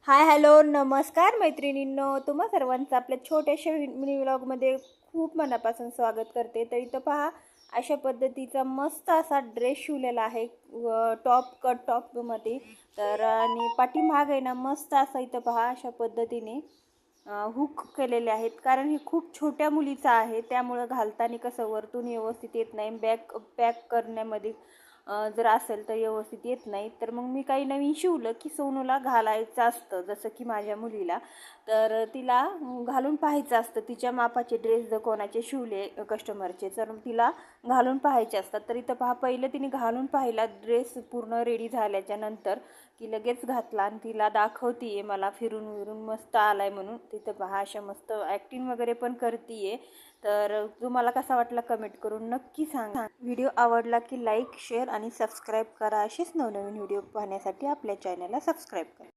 Hi hello नमस्कार मैत्रिणींनो, तुम्हा सर्वांचं आपल्या छोट्याशा मिनी व्लॉगमध्ये खूप मनापासून स्वागत करते। तर इथं पहा, अशा पद्धतीचा मस्त असा ड्रेस शिवलेला आहे टॉप कट टॉपमध्ये। तर आणि पाठीमाग आहे ना मस्त असा इथं पहा अशा पद्धतीने हुक केलेले आहेत, कारण हे खूप छोट्या मुलीचं आहे, त्यामुळे घालताना कसं वरतून व्यवस्थित येत नाही, बॅक पॅक करण्यामध्ये जर असेल तर व्यवस्थित येत नाही। तर मग मी काही नवीन शिवलं की सोनूला घालायचं असतं, जसं की माझ्या मुलीला तर तिला घालून पाहायचं असतं, तिच्या मापाचे ड्रेस जर कोणाचे शिवले कस्टमरचे तर तिला घालून पाहायचे असतात। तर इथं पहा, पहिलं तिने घालून पाहिला ड्रेस पूर्ण रेडी झाल्याच्या नंतर की लगेच घातला आणि तिला दाखवतीये मला फिरून फिरून मस्त आलाय म्हणून। तिथं पहा अशा मस्त ॲक्टिंग वगैरे पण करतीये। तर तुम्हाला कसा वाटला कमेंट करून नक्की सांगा। व्हिडिओ आवडला की लाईक शेअर आणि सबस्क्राईब करा। असेच नवनवीन व्हिडिओ पाहण्यासाठी आपल्या चॅनलला सबस्क्राईब करा।